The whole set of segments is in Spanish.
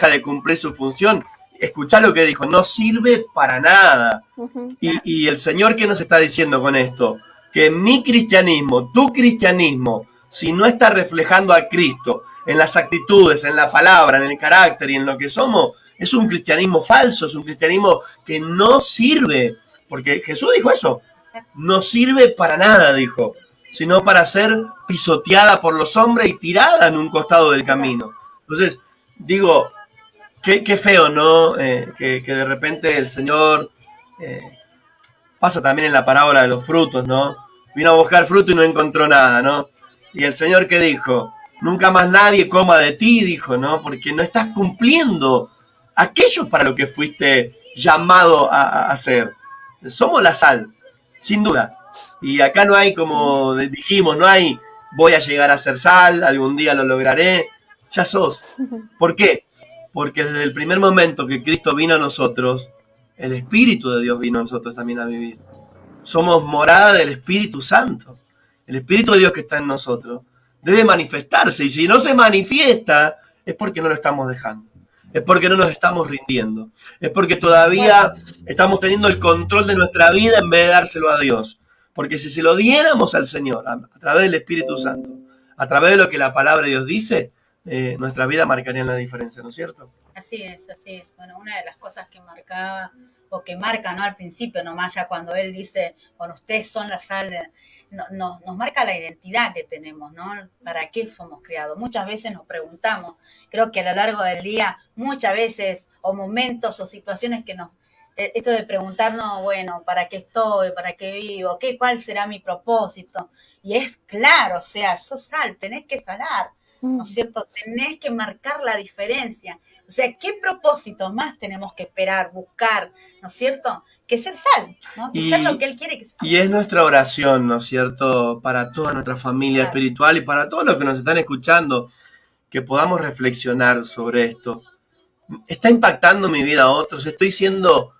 de cumplir su función. Escuchá lo que dijo, no sirve para nada. Y el Señor, ¿qué nos está diciendo con esto? Que mi cristianismo, tu cristianismo, si no está reflejando a Cristo en las actitudes, en la palabra, en el carácter y en lo que somos, es un cristianismo falso, es un cristianismo que no sirve. Porque Jesús dijo eso, no sirve para nada, dijo, sino para ser pisoteada por los hombres y tirada en un costado del camino. Entonces, digo, qué feo, ¿no? Que de repente el Señor, pasa también en la parábola de los frutos, ¿no? Vino a buscar fruto y no encontró nada, ¿no? Y el Señor, ¿qué dijo? Nunca más nadie coma de ti, dijo, ¿no? Porque no estás cumpliendo aquello para lo que fuiste llamado a hacer. Somos la sal, sin duda. Y acá no hay, como dijimos, no hay voy a llegar a ser sal, algún día lo lograré. Ya sos. ¿Por qué? Porque desde el primer momento que Cristo vino a nosotros, el Espíritu de Dios vino a nosotros también a vivir. Somos morada del Espíritu Santo. El Espíritu de Dios que está en nosotros debe manifestarse. Y si no se manifiesta, es porque no lo estamos dejando. Es porque no nos estamos rindiendo. Es porque todavía estamos teniendo el control de nuestra vida en vez de dárselo a Dios. Porque si se lo diéramos al Señor a través del Espíritu Santo, a través de lo que la palabra de Dios dice, nuestra vida marcaría la diferencia, ¿no es cierto? Así es, así es. Bueno, una de las cosas que marcaba, o que marca, ¿no? Al principio nomás, ya cuando él dice, bueno, ustedes son la sal, nos marca la identidad que tenemos, ¿no? ¿Para qué fuimos creados? Muchas veces nos preguntamos, creo que a lo largo del día, muchas veces, o momentos o situaciones que esto de preguntarnos, bueno, ¿para qué estoy? ¿Para qué vivo? ¿Cuál será mi propósito? Y es claro, o sea, sos sal, tenés que salar, ¿no es cierto? Tenés que marcar la diferencia. O sea, ¿qué propósito más tenemos que esperar, buscar, ¿no es cierto? Que ser sal, ¿no? Que ser lo que Él quiere que sea. Y es nuestra oración, ¿no es cierto? Para toda nuestra familia espiritual y para todos los que nos están escuchando, que podamos reflexionar sobre esto. ¿Está impactando mi vida a otros? ¿Estoy siendo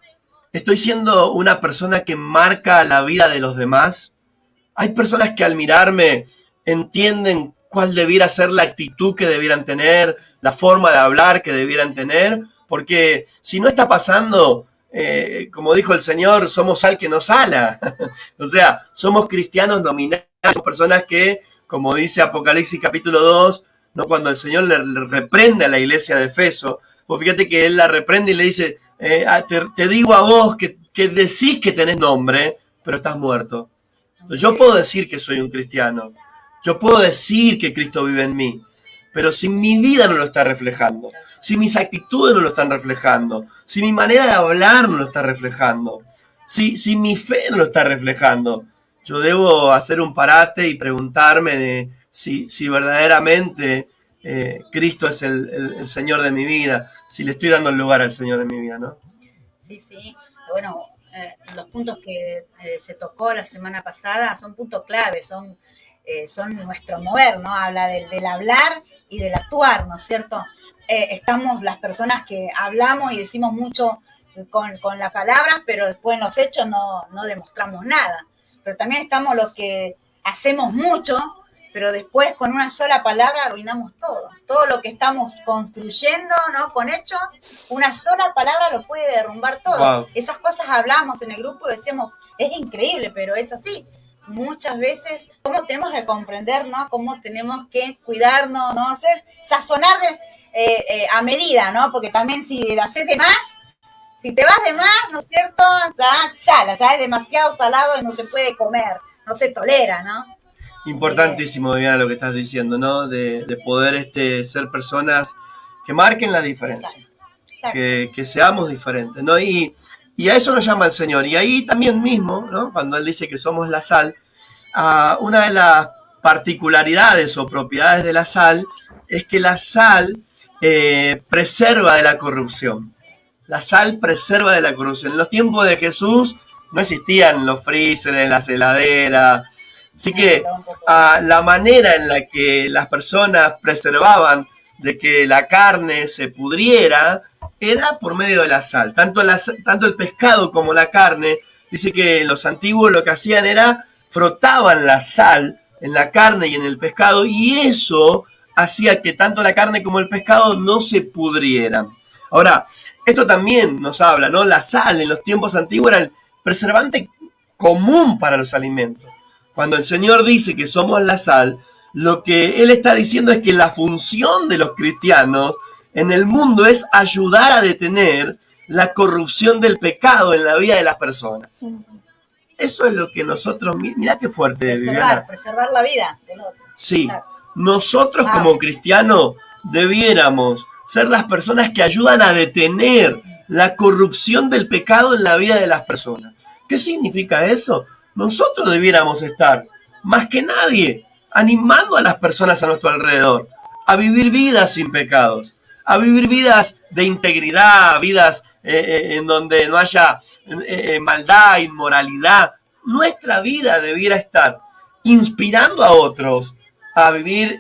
una persona que marca la vida de los demás? Hay personas que al mirarme entienden cuál debiera ser la actitud que debieran tener, la forma de hablar que debieran tener, porque si no está pasando, como dijo el Señor, somos sal que no sala. O sea, somos cristianos nominales, somos personas que, como dice Apocalipsis capítulo 2, ¿no? Cuando el Señor le reprende a la iglesia de Efeso, pues fíjate que Él la reprende y le dice, te digo a vos que decís que tenés nombre, pero estás muerto. Entonces, yo puedo decir que soy un cristiano, yo puedo decir que Cristo vive en mí, pero si mi vida no lo está reflejando, si mis actitudes no lo están reflejando, si mi manera de hablar no lo está reflejando, si mi fe no lo está reflejando, yo debo hacer un parate y preguntarme de si verdaderamente Cristo es el Señor de mi vida, si le estoy dando el lugar al Señor de mi vida, ¿no? Sí, sí. Bueno, los puntos que se tocó la semana pasada son puntos clave, son nuestro mover, ¿no? Habla del hablar y del actuar, ¿no es cierto? Estamos las personas que hablamos y decimos mucho con las palabras, pero después en los hechos no demostramos nada. Pero también estamos los que hacemos mucho, pero después con una sola palabra arruinamos todo. Todo lo que estamos construyendo, ¿no? Con hechos, una sola palabra lo puede derrumbar todo. Wow. Esas cosas hablamos en el grupo y decíamos, es increíble, pero es así. Muchas veces, cómo tenemos que comprender, ¿no? Cómo tenemos que cuidarnos, ¿no? Hacer, sazonar a medida, ¿no? Porque también si lo haces de más, si te vas de más, ¿no es cierto? Sala, ¿sabes? Demasiado salado y no se puede comer, no se tolera, ¿no? Importantísimo, Diana, lo que estás diciendo, ¿no? De poder ser personas que marquen la diferencia. Exacto. Que seamos diferentes, ¿no? Y a eso nos llama el Señor. Y ahí también mismo, ¿no? Cuando Él dice que somos la sal, una de las particularidades o propiedades de la sal es que la sal preserva de la corrupción. La sal preserva de la corrupción. En los tiempos de Jesús no existían los freezers, las heladeras. Así que la manera en la que las personas preservaban de que la carne se pudriera era por medio de la sal. Tanto el pescado como la carne, dice que los antiguos lo que hacían era frotaban la sal en la carne y en el pescado y eso hacía que tanto la carne como el pescado no se pudrieran. Ahora, esto también nos habla, ¿no? La sal en los tiempos antiguos era el preservante común para los alimentos. Cuando el Señor dice que somos la sal, lo que Él está diciendo es que la función de los cristianos en el mundo es ayudar a detener la corrupción del pecado en la vida de las personas. Eso es lo que nosotros, mirá qué fuerte, Viviana. Preservar la vida del otro. Sí, nosotros como cristianos debiéramos ser las personas que ayudan a detener la corrupción del pecado en la vida de las personas. ¿Qué significa eso? Nosotros debiéramos estar, más que nadie, animando a las personas a nuestro alrededor a vivir vidas sin pecados, a vivir vidas de integridad, vidas en donde no haya maldad, inmoralidad. Nuestra vida debiera estar inspirando a otros a vivir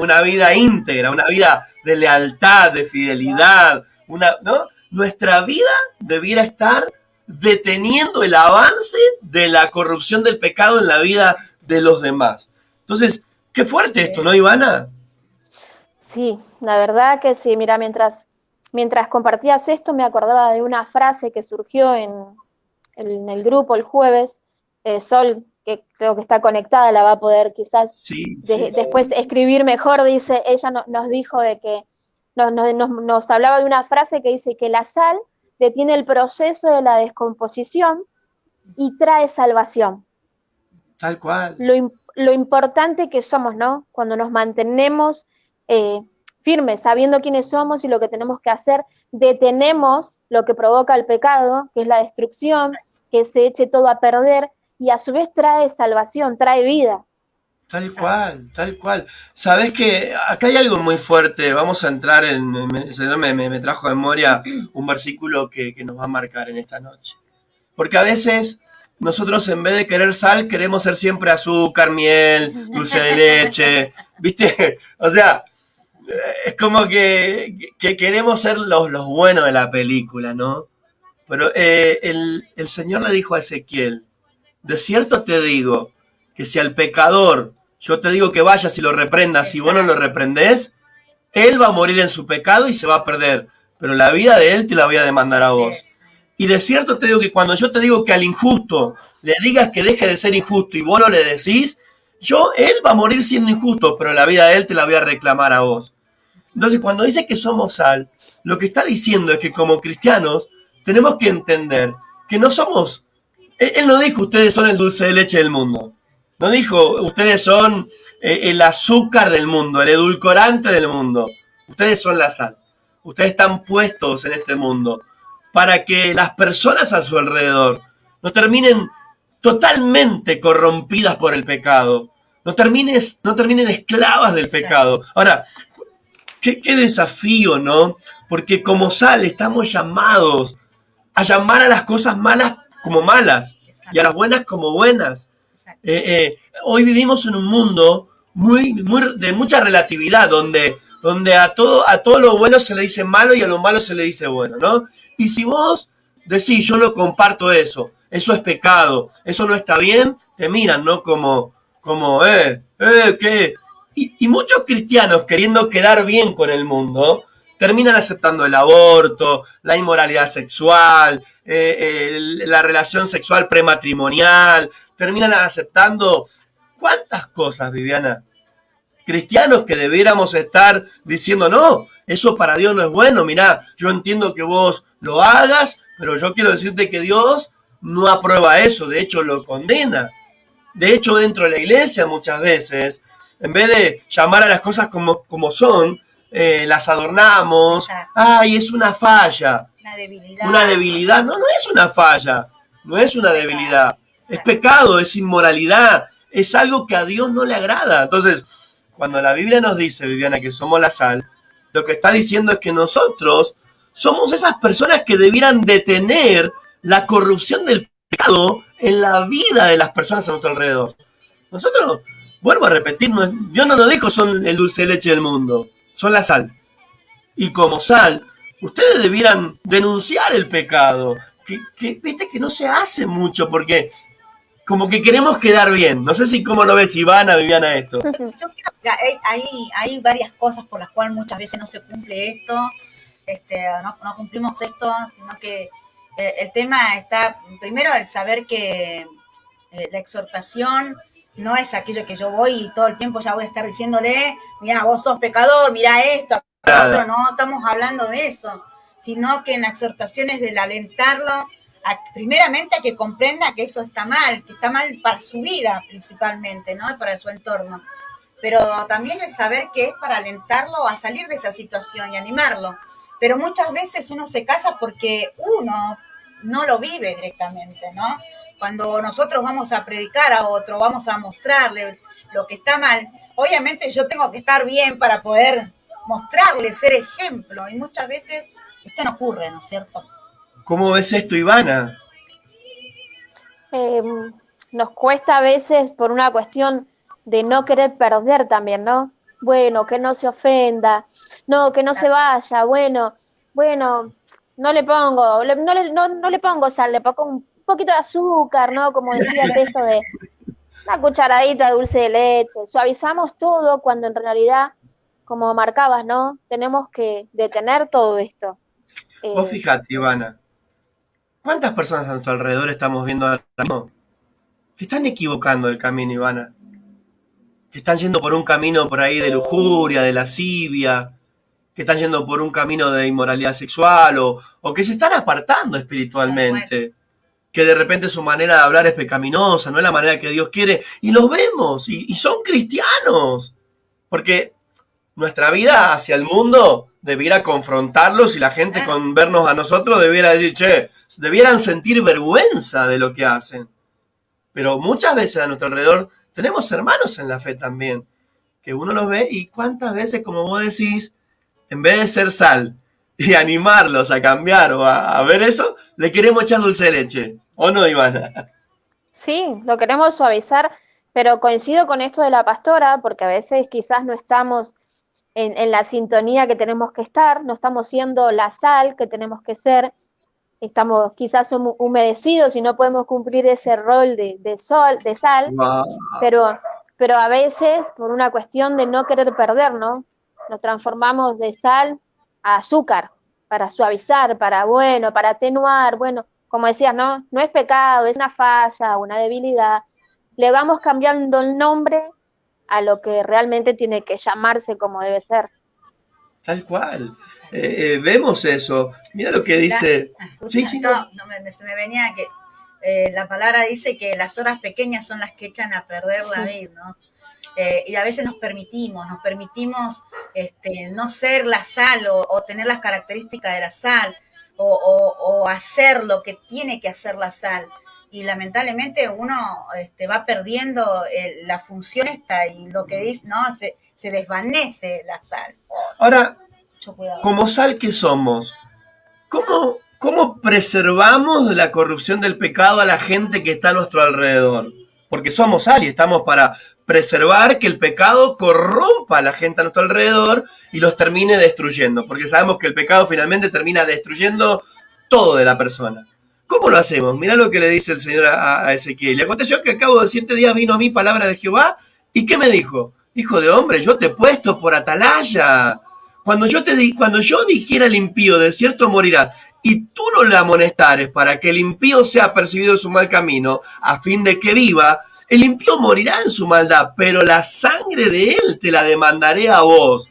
una vida íntegra, una vida de lealtad, de fidelidad, ¿no? Nuestra vida debiera estar deteniendo el avance de la corrupción del pecado en la vida de los demás. Entonces, qué fuerte esto, ¿no, Ivana? Sí, la verdad que sí. Mira, mientras compartías esto, me acordaba de una frase que surgió en el grupo el jueves. Sol, que creo que está conectada, la va a poder quizás después escribir mejor. Dice, ella nos dijo de que nos hablaba de una frase que dice que la sal detiene el proceso de la descomposición y trae salvación. Tal cual. Lo importante que somos, ¿no? Cuando nos mantenemos firmes, sabiendo quiénes somos y lo que tenemos que hacer, detenemos lo que provoca el pecado, que es la destrucción, que se eche todo a perder, y a su vez trae salvación, trae vida. Tal cual, tal cual. Sabes que acá hay algo muy fuerte. Vamos a entrar el Señor me trajo a memoria un versículo que nos va a marcar en esta noche. Porque a veces nosotros, en vez de querer sal, queremos ser siempre azúcar, miel, dulce de leche, ¿viste? O sea, es como que queremos ser los buenos de la película, ¿no? Pero el Señor le dijo a Ezequiel, de cierto te digo, que si al pecador yo te digo que vayas y lo reprendas, y vos no lo reprendés, él va a morir en su pecado y se va a perder, pero la vida de él te la voy a demandar a vos. Y de cierto te digo que cuando yo te digo que al injusto le digas que deje de ser injusto y vos no le decís, él va a morir siendo injusto, pero la vida de él te la voy a reclamar a vos. Entonces, cuando dice que somos sal, lo que está diciendo es que como cristianos tenemos que entender que no somos... Él no dijo, ustedes son el dulce de leche del mundo. No dijo, ustedes son el azúcar del mundo, el edulcorante del mundo. Ustedes son la sal. Ustedes están puestos en este mundo para que las personas a su alrededor no terminen totalmente corrompidas por el pecado. No terminen esclavas del pecado. Ahora, qué desafío, ¿no? Porque como sal estamos llamados a llamar a las cosas malas como malas y a las buenas como buenas. Hoy vivimos en un mundo muy de mucha relatividad, donde a todo lo bueno se le dice malo y a lo malo se le dice bueno, ¿no? Y si vos decís, yo no comparto eso es pecado, eso no está bien, te miran, ¿no? Como ¿qué? Y muchos cristianos, queriendo quedar bien con el mundo, terminan aceptando el aborto, la inmoralidad sexual, la relación sexual prematrimonial, terminan aceptando cuántas cosas, Viviana. Cristianos que debiéramos estar diciendo, no, eso para Dios no es bueno, mirá, yo entiendo que vos lo hagas, pero yo quiero decirte que Dios no aprueba eso, de hecho lo condena. De hecho, dentro de la iglesia muchas veces, en vez de llamar a las cosas como son, las adornamos. ¡Ay, es una falla! Una debilidad. No es una falla. No es una debilidad. Es pecado, es inmoralidad. Es algo que a Dios no le agrada. Entonces, cuando la Biblia nos dice, Viviana, que somos la sal, lo que está diciendo es que nosotros somos esas personas que debieran detener la corrupción del pecado en la vida de las personas a nuestro alrededor. Nosotros, vuelvo a repetir, Dios no nos dijo son el dulce de leche del mundo, son la sal. Y como sal, ustedes debieran denunciar el pecado, que viste que no se hace mucho, porque como que queremos quedar bien. No sé si cómo lo ves, Ivana, Viviana, esto. Yo creo que hay varias cosas por las cuales muchas veces no se cumple esto, no cumplimos esto, sino que el tema está, primero, el saber que la exhortación no es aquello que yo voy y todo el tiempo ya voy a estar diciéndole, mira, vos sos pecador, mira esto, otro, no estamos hablando de eso, sino que en la exhortación es del alentarlo, primeramente a que comprenda que eso está mal para su vida principalmente, ¿no? Para su entorno. Pero también el saber que es para alentarlo a salir de esa situación y animarlo. Pero muchas veces uno se calla porque uno no lo vive directamente, ¿no? Cuando nosotros vamos a predicar a otro, vamos a mostrarle lo que está mal, obviamente yo tengo que estar bien para poder mostrarle, ser ejemplo. Y muchas veces esto no ocurre, ¿no es cierto? ¿Cómo ves esto, Ivana? Nos cuesta a veces por una cuestión de no querer perder también, ¿no? Bueno, que no se ofenda, no, que no se vaya, bueno, no le pongo, no le pongo sal, le pongo un poquito de azúcar, ¿no? Como decía el texto de una cucharadita de dulce de leche, suavizamos todo cuando en realidad, como marcabas, ¿no? Tenemos que detener todo esto. Vos fijate, Ivana, ¿cuántas personas a nuestro alrededor estamos viendo ahora mismo que están equivocando el camino, Ivana? Que están yendo por un camino por ahí de lujuria, de lascivia, que están yendo por un camino de inmoralidad sexual o que se están apartando espiritualmente, que de repente su manera de hablar es pecaminosa, no es la manera que Dios quiere, y los vemos, y son cristianos, porque nuestra vida hacia el mundo debiera confrontarlos y la gente con vernos a nosotros debiera decir, che, debieran sentir vergüenza de lo que hacen. Pero muchas veces a nuestro alrededor tenemos hermanos en la fe también, que uno los ve y cuántas veces, como vos decís, en vez de ser sal y animarlos a cambiar o a ver eso, le queremos echar dulce de leche. ¿O no, Ivana? Sí, lo queremos suavizar, pero coincido con esto de la pastora, porque a veces quizás no estamos en la sintonía que tenemos que estar, no estamos siendo la sal que tenemos que ser, estamos quizás humedecidos y no podemos cumplir ese rol de sal, Wow. pero a veces por una cuestión de no querer perder, ¿no? Nos transformamos de sal a azúcar para suavizar, para atenuar, bueno, como decías, ¿no? No es pecado, es una falla, una debilidad. Le vamos cambiando el nombre a lo que realmente tiene que llamarse como debe ser. Tal cual. Vemos eso. Mira lo que dice. Sí, se me venía que la palabra dice que las horas pequeñas son las que echan a perder la vida, ¿no? Y a veces nos permitimos no ser la sal o tener las características de la sal o hacer lo que tiene que hacer la sal. Y lamentablemente uno va perdiendo la función esta y lo que dice, ¿no? Se desvanece la sal. Ahora, como sal que somos, ¿cómo preservamos de la corrupción del pecado a la gente que está a nuestro alrededor? Porque somos sal y estamos para preservar que el pecado corrompa a la gente a nuestro alrededor y los termine destruyendo, porque sabemos que el pecado finalmente termina destruyendo todo de la persona. ¿Cómo lo hacemos? Mirá lo que le dice el Señor a Ezequiel. Y aconteció que al cabo de 7 días vino a mí palabra de Jehová, ¿y qué me dijo? Hijo de hombre, yo te he puesto por atalaya. Cuando yo dijera al impío, de cierto morirá, y tú no le amonestares para que el impío sea percibido en su mal camino, a fin de que viva, el impío morirá en su maldad, pero la sangre de él te la demandaré a vos.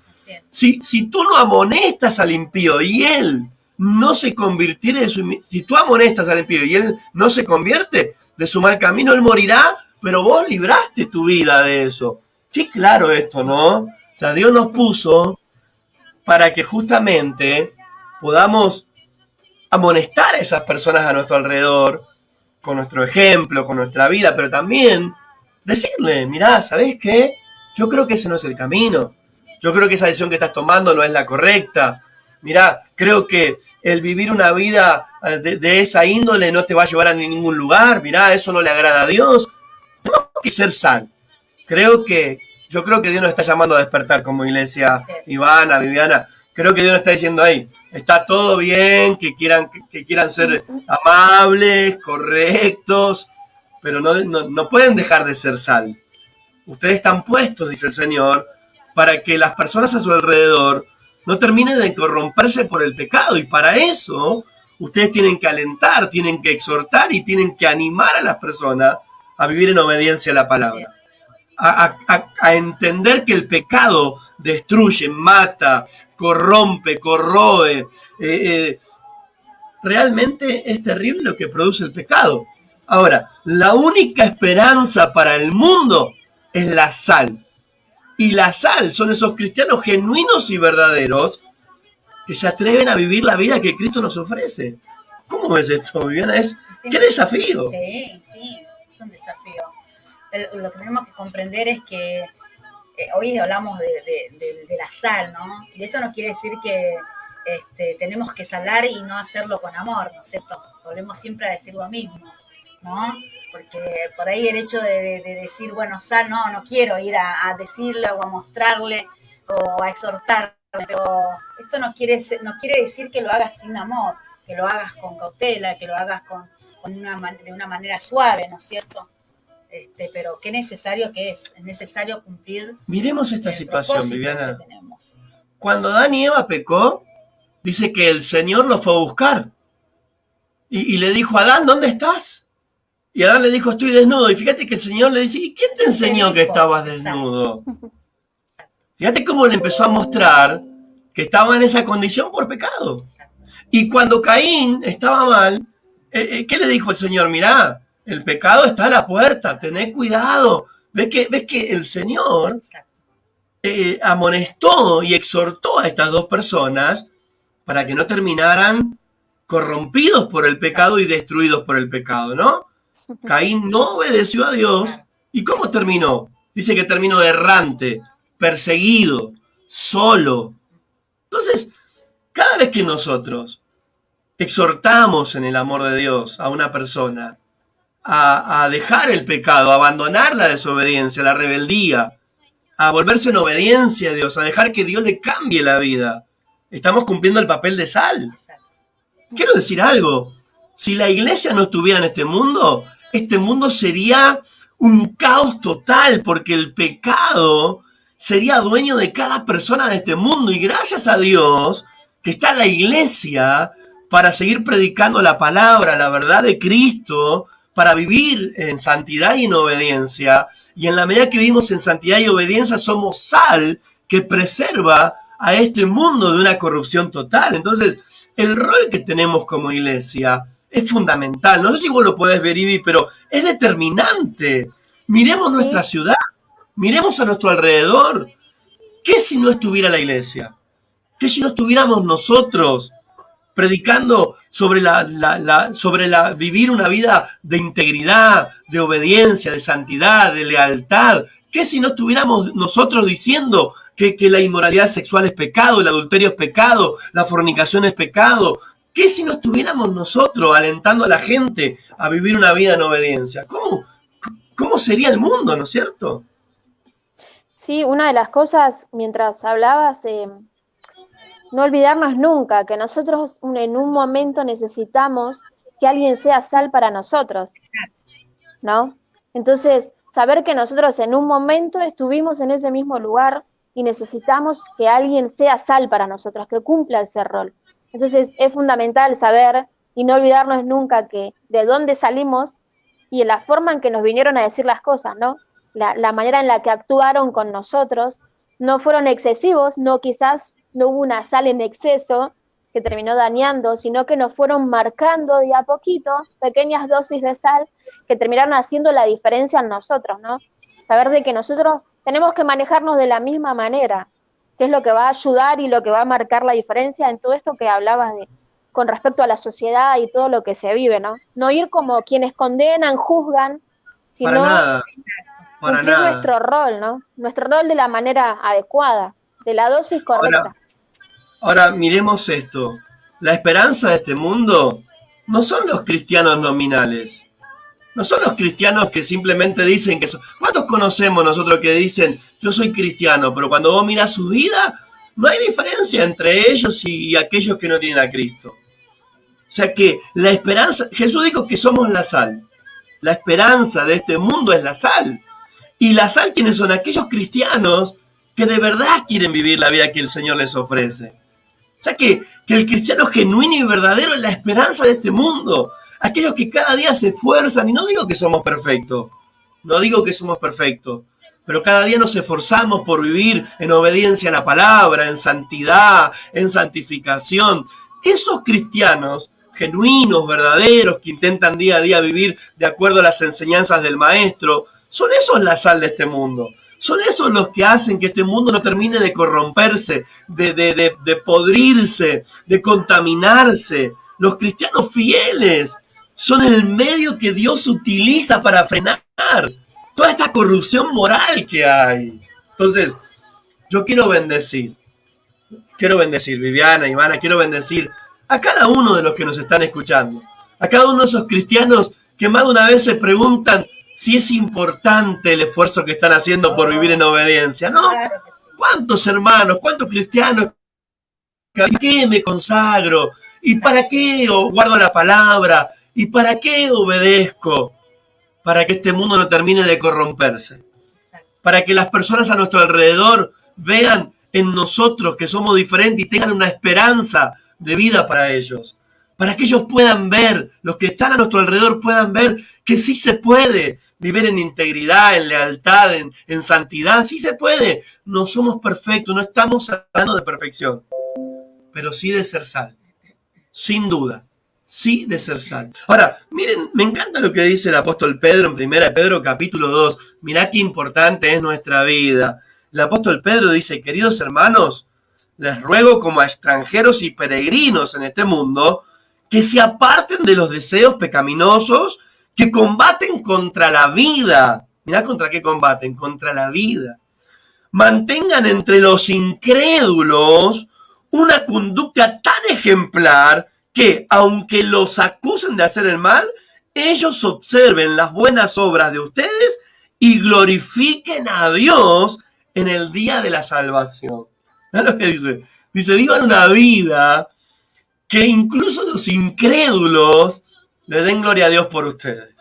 Si tú no amonestas al impío y él no se convirtiere si tú amonestas al impío y él no se convierte de su mal camino, él morirá, pero vos libraste tu vida de eso. Qué claro esto, ¿no? O sea, Dios nos puso para que justamente podamos amonestar a esas personas a nuestro alrededor, con nuestro ejemplo, con nuestra vida, pero también decirle, mirá, ¿sabés qué? Yo creo que ese no es el camino. Yo creo que esa decisión que estás tomando no es la correcta. Mirá, creo que el vivir una vida de esa índole no te va a llevar a ningún lugar. Mirá, eso no le agrada a Dios. Tenemos que ser sal. Yo creo que Dios nos está llamando a despertar como iglesia, Ivana, Viviana. Creo que Dios nos está diciendo ahí, está todo bien, que quieran ser amables, correctos, pero no pueden dejar de ser sal. Ustedes están puestos, dice el Señor, para que las personas a su alrededor no terminen de corromperse por el pecado. Y para eso, ustedes tienen que alentar, tienen que exhortar y tienen que animar a las personas a vivir en obediencia a la palabra. A entender que el pecado destruye, mata, corrompe, corroe. Realmente es terrible lo que produce el pecado. Ahora, la única esperanza para el mundo es la sal. Y la sal son esos cristianos genuinos y verdaderos que se atreven a vivir la vida que Cristo nos ofrece. ¿Cómo ves esto, Viviana? ¡Qué desafío! Sí, es un desafío. Lo que tenemos que comprender es que hoy hablamos de la sal, ¿no? Y eso no quiere decir que tenemos que salar y no hacerlo con amor, ¿no es cierto? Volvemos siempre a decir lo mismo, ¿no? Porque por ahí el hecho de decir, bueno, sal, no quiero ir a decirle o a mostrarle o a exhortarle, pero esto no quiere decir que lo hagas sin amor, que lo hagas con cautela, que lo hagas de una manera suave, ¿no es cierto? Pero qué necesario que es necesario cumplir. Miremos esta situación, Viviana. Cuando Adán y Eva pecó, dice que el Señor lo fue a buscar y le dijo, Adán, ¿dónde estás? Y Adán le dijo, estoy desnudo. Y fíjate que el Señor le dice, ¿y quién te enseñó que estabas desnudo? Fíjate cómo le empezó a mostrar que estaba en esa condición por pecado. Y cuando Caín estaba mal, ¿qué le dijo el Señor? Mirá, el pecado está a la puerta, tened cuidado. ¿Ves que el Señor amonestó y exhortó a estas dos personas para que no terminaran corrompidos por el pecado y destruidos por el pecado, ¿no? Caín no obedeció a Dios. ¿Y cómo terminó? Dice que terminó errante, perseguido, solo. Entonces, cada vez que nosotros exhortamos en el amor de Dios a una persona a dejar el pecado, a abandonar la desobediencia, la rebeldía, a volverse en obediencia a Dios, a dejar que Dios le cambie la vida, estamos cumpliendo el papel de sal. Quiero decir algo, si la iglesia no estuviera en este mundo sería un caos total, porque el pecado sería dueño de cada persona de este mundo. Y gracias a Dios que está la iglesia para seguir predicando la palabra, la verdad de Cristo, para vivir en santidad y en obediencia. Y en la medida que vivimos en santidad y obediencia, somos sal que preserva a este mundo de una corrupción total. Entonces, el rol que tenemos como iglesia es fundamental. No sé si vos lo podés ver, Ivy, pero es determinante. Miremos nuestra ciudad, miremos a nuestro alrededor. ¿Qué si no estuviera la iglesia? ¿Qué si no estuviéramos nosotros predicando sobre vivir una vida de integridad, de obediencia, de santidad, de lealtad? ¿Qué si no estuviéramos nosotros diciendo que la inmoralidad sexual es pecado, el adulterio es pecado, la fornicación es pecado? ¿Qué si no estuviéramos nosotros alentando a la gente a vivir una vida en obediencia? ¿Cómo sería el mundo, no es cierto? Sí, una de las cosas, mientras hablabas, no olvidarnos nunca que nosotros en un momento necesitamos que alguien sea sal para nosotros, ¿no? Entonces, saber que nosotros en un momento estuvimos en ese mismo lugar y necesitamos que alguien sea sal para nosotros, que cumpla ese rol. Entonces, es fundamental saber y no olvidarnos nunca que de dónde salimos y en la forma en que nos vinieron a decir las cosas, ¿no? La manera en la que actuaron con nosotros no fueron excesivos, quizás no hubo una sal en exceso que terminó dañando, sino que nos fueron marcando de a poquito pequeñas dosis de sal que terminaron haciendo la diferencia en nosotros, ¿no? Saber de que nosotros tenemos que manejarnos de la misma manera, que es lo que va a ayudar y lo que va a marcar la diferencia en todo esto que hablabas con respecto a la sociedad y todo lo que se vive, ¿no? No ir como quienes condenan, juzgan, sino cumplir nuestro rol, ¿no? Nuestro rol de la manera adecuada, de la dosis correcta. Ahora miremos esto. La esperanza de este mundo no son los cristianos nominales. No son los cristianos que simplemente dicen que son... ¿Cuántos conocemos nosotros que dicen, yo soy cristiano, pero cuando vos mirás su vida, no hay diferencia entre ellos y aquellos que no tienen a Cristo? O sea que la esperanza... Jesús dijo que somos la sal. La esperanza de este mundo es la sal. Y la sal, ¿quiénes son? Aquellos cristianos que de verdad quieren vivir la vida que el Señor les ofrece. O sea que el cristiano genuino y verdadero es la esperanza de este mundo. Aquellos que cada día se esfuerzan, y no digo que somos perfectos, pero cada día nos esforzamos por vivir en obediencia a la palabra, en santidad, en santificación. Esos cristianos genuinos, verdaderos, que intentan día a día vivir de acuerdo a las enseñanzas del Maestro, son esos la sal de este mundo. Son esos los que hacen que este mundo no termine de corromperse, de podrirse, de contaminarse. Los cristianos fieles son el medio que Dios utiliza para frenar toda esta corrupción moral que hay. Entonces, yo quiero bendecir, Viviana, Ivana, quiero bendecir a cada uno de los que nos están escuchando, a cada uno de esos cristianos que más de una vez se preguntan si es importante el esfuerzo que están haciendo por vivir en obediencia, ¿no? ¿Cuántos hermanos, cuántos cristianos? ¿Para qué me consagro? ¿Y para qué guardo la palabra? ¿Y para qué obedezco? Para que este mundo no termine de corromperse. Para que las personas a nuestro alrededor vean en nosotros que somos diferentes y tengan una esperanza de vida para ellos. Para que ellos puedan ver, los que están a nuestro alrededor puedan ver que sí se puede vivir en integridad, en lealtad, en santidad. Sí se puede. No somos perfectos, no estamos hablando de perfección, pero sí de ser sal. Sin duda, sí de ser sal. Ahora, miren, me encanta lo que dice el apóstol Pedro en 1 Pedro capítulo 2. Mirá qué importante es nuestra vida. El apóstol Pedro dice, queridos hermanos, les ruego como a extranjeros y peregrinos en este mundo, que se aparten de los deseos pecaminosos que combaten contra la vida. Mirá contra qué combaten, contra la vida. Mantengan entre los incrédulos una conducta tan ejemplar que, aunque los acusen de hacer el mal, ellos observen las buenas obras de ustedes y glorifiquen a Dios en el día de la salvación. ¿Ves lo que dice? Dice, vivan una vida que incluso los incrédulos le den gloria a Dios por ustedes.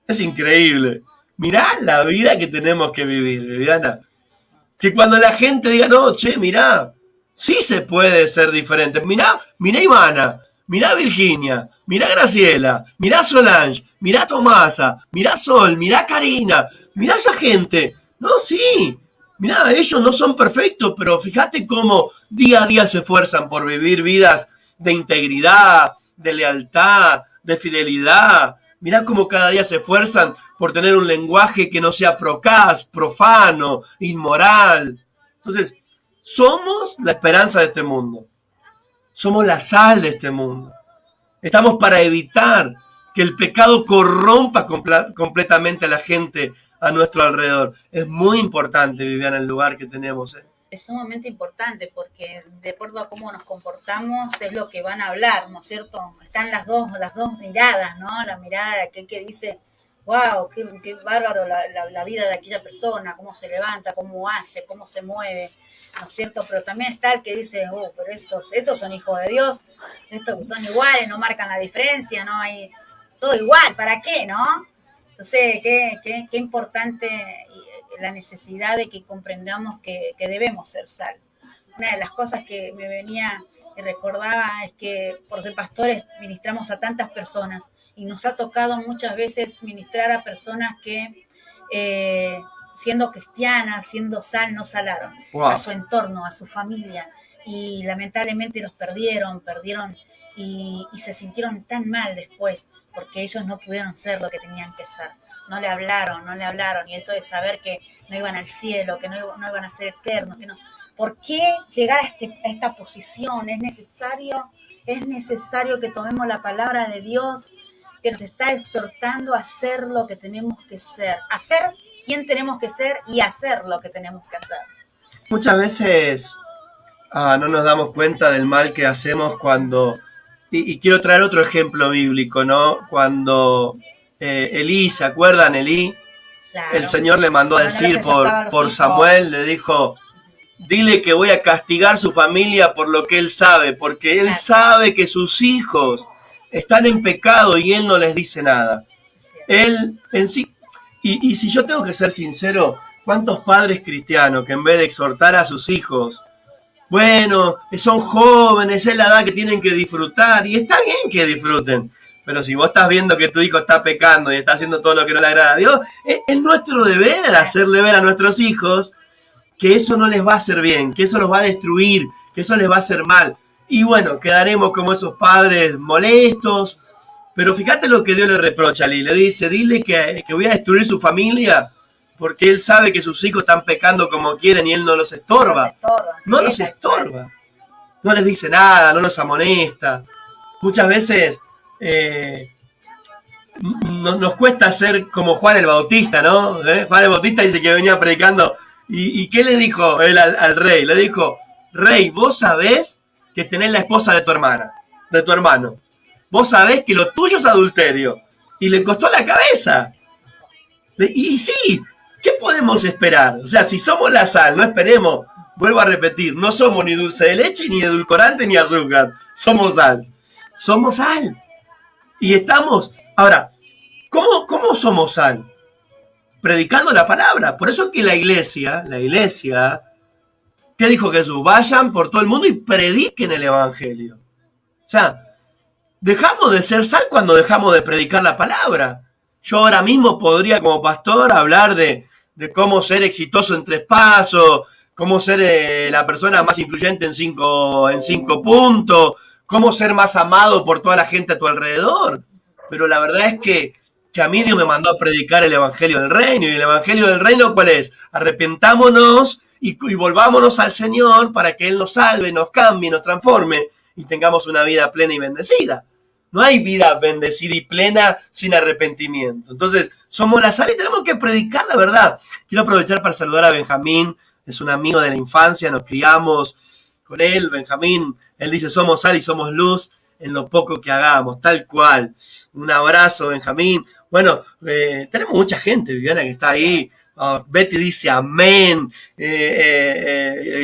Es increíble. Mirá la vida que tenemos que vivir, Viviana. Que cuando la gente diga, no, che, mirá, sí se puede ser diferente. Mirá Ivana, mirá Virginia, mirá Graciela, mirá Solange, mirá Tomasa, mirá Sol, mirá Karina, mirá esa gente. No, sí, mirá, ellos no son perfectos, pero fíjate cómo día a día se esfuerzan por vivir vidas de integridad, de lealtad, de fidelidad. Mirá cómo cada día se esfuerzan por tener un lenguaje que no sea procaz, profano, inmoral. Entonces, somos la esperanza de este mundo. Somos la sal de este mundo. Estamos para evitar que el pecado corrompa completamente a la gente a nuestro alrededor. Es muy importante, Viviana, el lugar que tenemos. Es sumamente importante porque de acuerdo a cómo nos comportamos es lo que van a hablar, ¿no es cierto? Están las dos miradas, ¿no? La mirada de aquel que dice, wow, qué bárbaro la vida de aquella persona, cómo se levanta, cómo hace, cómo se mueve, ¿no es cierto? Pero también está el que dice, pero estos son hijos de Dios, estos que son iguales, no marcan la diferencia, no hay todo igual, ¿para qué, no? Entonces, qué importante la necesidad de que comprendamos que debemos ser sal. Una de las cosas que me venía y recordaba es que por ser pastores ministramos a tantas personas y nos ha tocado muchas veces ministrar a personas que siendo cristianas, siendo sal, no salaron. Wow. A su entorno, a su familia, y lamentablemente los perdieron y se sintieron tan mal después porque ellos no pudieron ser lo que tenían que ser. No le hablaron, y esto de saber que no iban al cielo, que no iban a ser eternos, que no. ¿Por qué llegar a esta posición? Es necesario que tomemos la palabra de Dios, que nos está exhortando a hacer lo que tenemos que ser, hacer quién tenemos que ser y hacer lo que tenemos que hacer. Muchas veces no nos damos cuenta del mal que hacemos cuando, y quiero traer otro ejemplo bíblico, ¿no? Cuando Elí, ¿se acuerdan? Elí, claro. El Señor le mandó a decir por Samuel, le dijo, dile que voy a castigar su familia por lo que él sabe, porque él sabe que sus hijos están en pecado y él no les dice nada. él en sí, y si yo tengo que ser sincero, ¿cuántos padres cristianos que en vez de exhortar a sus hijos, bueno, son jóvenes, es la edad que tienen que disfrutar, y está bien que disfruten, pero si vos estás viendo que tu hijo está pecando y está haciendo todo lo que no le agrada a Dios, es nuestro deber hacerle ver a nuestros hijos que eso no les va a hacer bien, que eso los va a destruir, que eso les va a hacer mal. Y bueno, quedaremos como esos padres molestos, pero fíjate lo que Dios le reprocha a Lee. Le dice, dile que voy a destruir su familia porque él sabe que sus hijos están pecando como quieren y él no los estorba. No los estorba. No les dice nada, no los amonesta. Muchas veces nos cuesta ser como Juan el Bautista, ¿no? Juan el Bautista dice que venía predicando. ¿Y qué le dijo él al rey? Le dijo, rey, vos sabés que tenés la esposa de tu hermana, de tu hermano. Vos sabés que lo tuyo es adulterio. Y le costó la cabeza. Y sí, ¿qué podemos esperar? O sea, si somos la sal, no esperemos, vuelvo a repetir, no somos ni dulce de leche, ni edulcorante, ni azúcar. Somos sal. Somos sal. Y estamos... Ahora, ¿cómo somos sal? Predicando la palabra. Por eso que la iglesia, ¿qué dijo Jesús? Vayan por todo el mundo y prediquen el evangelio. O sea, dejamos de ser sal cuando dejamos de predicar la palabra. Yo ahora mismo podría como pastor hablar de cómo ser exitoso en 3 pasos, cómo ser la persona más influyente en 5 puntos, cómo ser más amado por toda la gente a tu alrededor. Pero la verdad es que a mí Dios me mandó a predicar el evangelio del reino. ¿Y el evangelio del reino cuál es? Arrepentámonos y volvámonos al Señor para que Él nos salve, nos cambie, nos transforme y tengamos una vida plena y bendecida. No hay vida bendecida y plena sin arrepentimiento. Entonces, somos la sal y tenemos que predicar la verdad. Quiero aprovechar para saludar a Benjamín. Es un amigo de la infancia, nos criamos con él. Benjamín, él dice, somos sal y somos luz en lo poco que hagamos, tal cual. Un abrazo, Benjamín. Bueno, tenemos mucha gente, Viviana, que está ahí. Betty dice amén.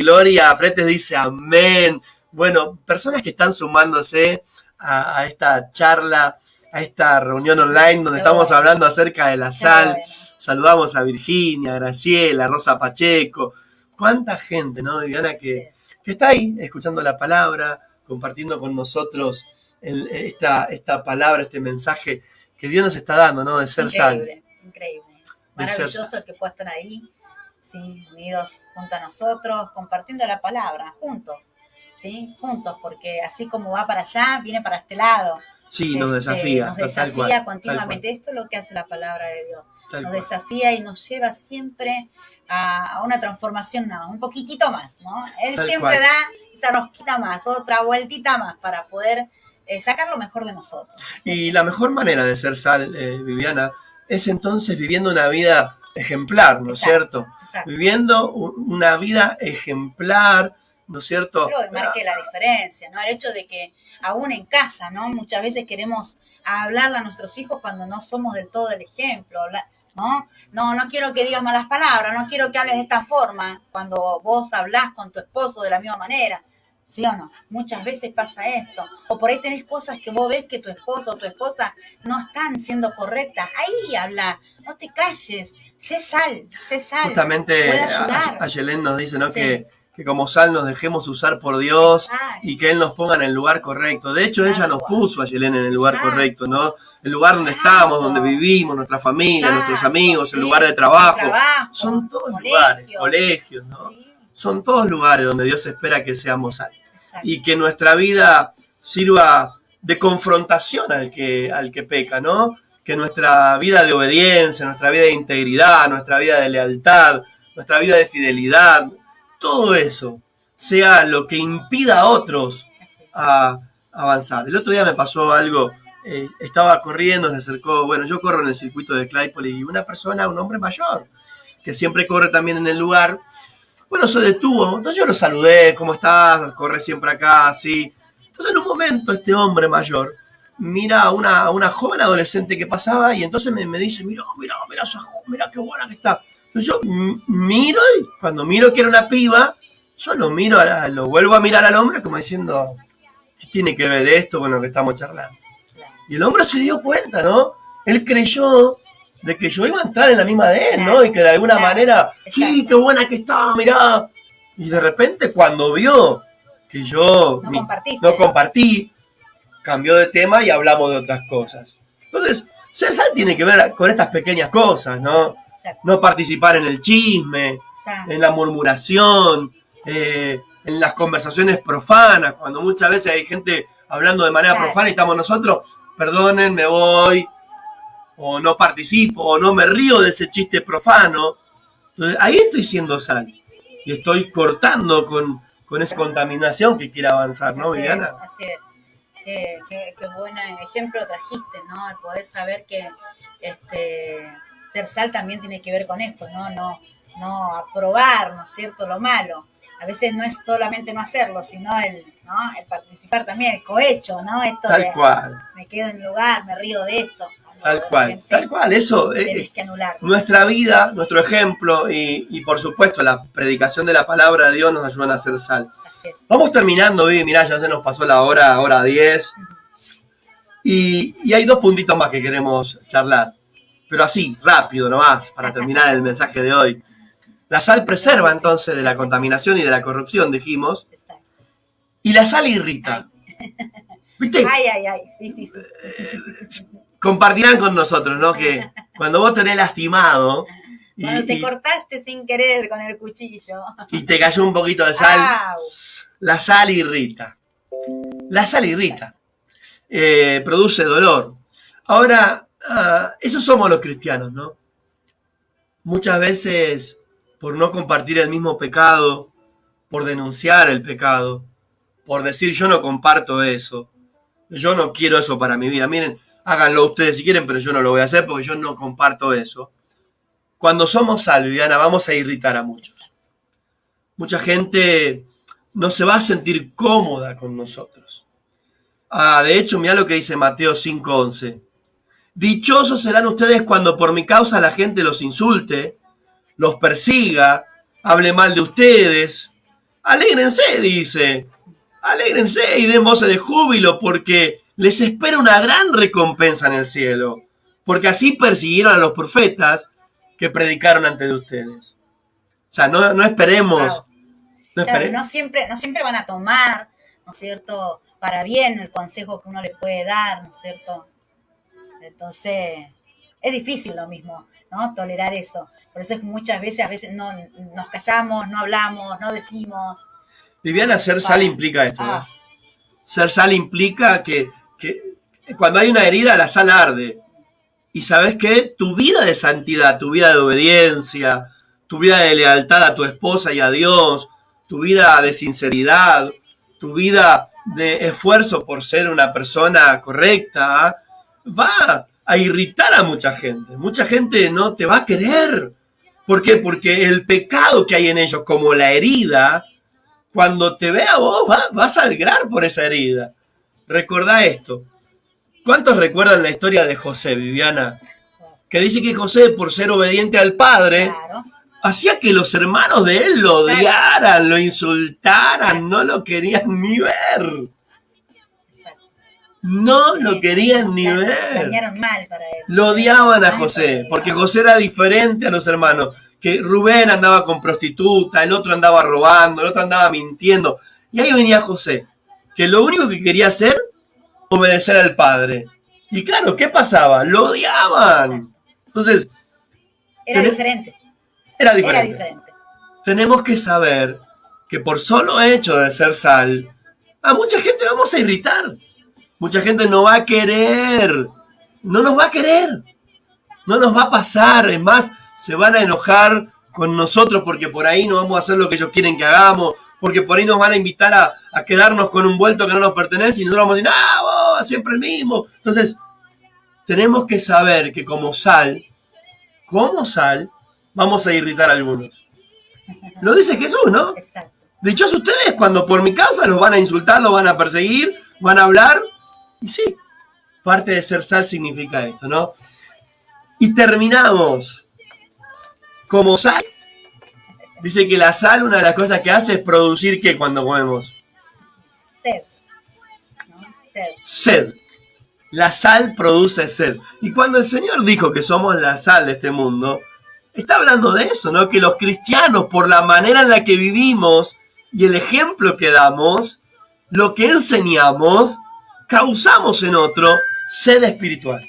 Gloria Fretes dice amén. Bueno, personas que están sumándose a esta charla, a esta reunión online donde estamos hablando acerca de la sal. Saludamos a Virginia, a Graciela, a Rosa Pacheco. Cuánta gente, ¿no, Viviana, que está ahí escuchando la palabra, compartiendo con nosotros esta palabra, este mensaje que Dios nos está dando, ¿no? De ser sal. Increíble. Maravilloso el que pueda estar ahí, ¿sí? Unidos junto a nosotros, compartiendo la palabra, juntos, ¿sí? Juntos, porque así como va para allá, viene para este lado. Sí, nos desafía. Nos desafía continuamente. Esto es lo que hace la palabra de Dios. Nos desafía y nos lleva siempre a una transformación, un poquitito más, ¿no? Él siempre da esa rosquita más, otra vueltita más para poder sacar lo mejor de nosotros. Y la mejor manera de ser sal, Viviana, es entonces viviendo una vida ejemplar, ¿no es cierto? Exacto. Viviendo una vida ejemplar, ¿no es cierto? Creo que marque la diferencia, ¿no? El hecho de que aún en casa, ¿no? Muchas veces queremos hablarle a nuestros hijos cuando no somos del todo el ejemplo, ¿no? No quiero que digas malas palabras, no quiero que hables de esta forma cuando vos hablás con tu esposo de la misma manera. ¿Sí o no? Muchas veces pasa esto. O por ahí tenés cosas que vos ves que tu esposo o tu esposa no están siendo correctas. Ahí habla, no te calles, sé sal. Justamente Ayelén nos dice, ¿no? Sí. Que como sal nos dejemos usar por Dios. Exacto. Y que Él nos ponga en el lugar correcto. De hecho, ella nos puso a Ayelén en el lugar correcto, ¿no? El lugar donde estamos, donde vivimos, nuestra familia, nuestros amigos, el lugar de trabajo. Son todos lugares, colegios, ¿no? Sí. Son todos lugares donde Dios espera que seamos sal. Y que nuestra vida sirva de confrontación al que peca, ¿no? Que nuestra vida de obediencia, nuestra vida de integridad, nuestra vida de lealtad, nuestra vida de fidelidad, todo eso sea lo que impida a otros a avanzar. El otro día me pasó algo, estaba corriendo, se acercó, bueno, yo corro en el circuito de Claypole y una persona, un hombre mayor, que siempre corre también en el lugar, bueno, se detuvo, entonces yo lo saludé, ¿cómo estás? Corre siempre acá, así. Entonces en un momento este hombre mayor mira a una joven adolescente que pasaba y entonces me dice, mira qué buena que está. Entonces yo miro y cuando miro que era una piba, yo lo vuelvo a mirar al hombre como diciendo, ¿qué tiene que ver esto con lo que estamos charlando? Y el hombre se dio cuenta, ¿no? Él creyó de que yo iba a entrar en la misma de él, ¿no? Y que de alguna manera, sí, qué buena que está, mirá. Y de repente cuando vio que yo no compartí, cambió de tema y hablamos de otras cosas. Entonces, ser sal tiene que ver con estas pequeñas cosas, ¿no? No participar en el chisme, en la murmuración, en las conversaciones profanas, cuando muchas veces hay gente hablando de manera profana y estamos nosotros, perdonen, me voy, o no participo, o no me río de ese chiste profano. Entonces, ahí estoy siendo sal y estoy cortando con esa contaminación que quiere avanzar, ¿no, Viviana? Así es. Qué buen ejemplo trajiste, ¿no? El poder saber que ser sal también tiene que ver con esto, ¿no? No aprobar, ¿no es cierto?, lo malo. A veces no es solamente no hacerlo, sino el participar también, el cohecho, ¿no? Esto tal cual. Me quedo en lugar, me río de esto. Tal cual, eso es nuestra vida, nuestro ejemplo y por supuesto la predicación de la palabra de Dios nos ayudan a hacer sal. Vamos terminando, Vivi, mirá, ya se nos pasó la hora 10 y hay 2 puntitos más que queremos charlar, pero así, rápido nomás, para terminar el mensaje de hoy. La sal preserva entonces de la contaminación y de la corrupción, dijimos, y la sal irrita. ¿Viste? Sí. Compartirán con nosotros, ¿no? Que cuando vos tenés lastimado... Cuando te cortaste sin querer con el cuchillo. Y te cayó un poquito de sal. La sal irrita. La sal irrita. Produce dolor. Ahora, esos somos los cristianos, ¿no? Muchas veces, por no compartir el mismo pecado, por denunciar el pecado, por decir yo no comparto eso, yo no quiero eso para mi vida. Miren, háganlo ustedes si quieren, pero yo no lo voy a hacer porque yo no comparto eso. Cuando somos sal, Viviana, vamos a irritar a muchos. Mucha gente no se va a sentir cómoda con nosotros. De hecho, mirá lo que dice Mateo 5:11. Dichosos serán ustedes cuando por mi causa la gente los insulte, los persiga, hable mal de ustedes. Alégrense, dice. Alégrense y den voces de júbilo porque les espera una gran recompensa en el cielo. Porque así persiguieron a los profetas que predicaron antes de ustedes. O sea, no esperemos. No siempre van a tomar, ¿no es cierto?, para bien el consejo que uno le puede dar, ¿no es cierto? Entonces, es difícil lo mismo, ¿no? Tolerar eso. Por eso es que muchas veces, no nos callamos, no hablamos, no decimos. Viviana, ser sal implica esto, ¿no? Ser sal implica que cuando hay una herida, la sal arde. Y ¿sabes qué? Tu vida de santidad, tu vida de obediencia, tu vida de lealtad a tu esposa y a Dios, tu vida de sinceridad, tu vida de esfuerzo por ser una persona correcta, va a irritar a mucha gente. Mucha gente no te va a querer. ¿Por qué? Porque el pecado que hay en ellos, como la herida, cuando te vea vos, va a sangrar por esa herida. Recordá esto. ¿Cuántos recuerdan la historia de José, Viviana? Que dice que José, por ser obediente al padre, hacía que los hermanos de él lo odiaran, lo insultaran, no lo querían ni ver. No lo querían ni ver. Mal para él. Lo odiaban a José, porque José era diferente a los hermanos. Que Rubén andaba con prostituta, el otro andaba robando, el otro andaba mintiendo. Y ahí venía José, que lo único que quería hacer, obedecer al padre. Y claro, ¿qué pasaba? Lo odiaban. Entonces... Era diferente. Era diferente. Tenemos que saber que por solo hecho de ser sal, a mucha gente vamos a irritar. Mucha gente no va a querer. No nos va a querer. No nos va a pasar. Es más, se van a enojar con nosotros porque por ahí no vamos a hacer lo que ellos quieren que hagamos, porque por ahí nos van a invitar a quedarnos con un vuelto que no nos pertenece y nosotros vamos a decir, vos, siempre el mismo. Entonces, tenemos que saber que como sal, vamos a irritar a algunos. Lo dice Jesús, ¿no? Exacto. Dichosos ustedes cuando por mi causa los van a insultar, los van a perseguir, van a hablar. Y sí, parte de ser sal significa esto, ¿no? Y terminamos. Como sal, dice que la sal, una de las cosas que hace es producir, ¿qué cuando comemos? Sed. ¿No? Sed. La sal produce sed. Y cuando el Señor dijo que somos la sal de este mundo, está hablando de eso, ¿no? Que los cristianos, por la manera en la que vivimos y el ejemplo que damos, lo que enseñamos, causamos en otro sed espiritual.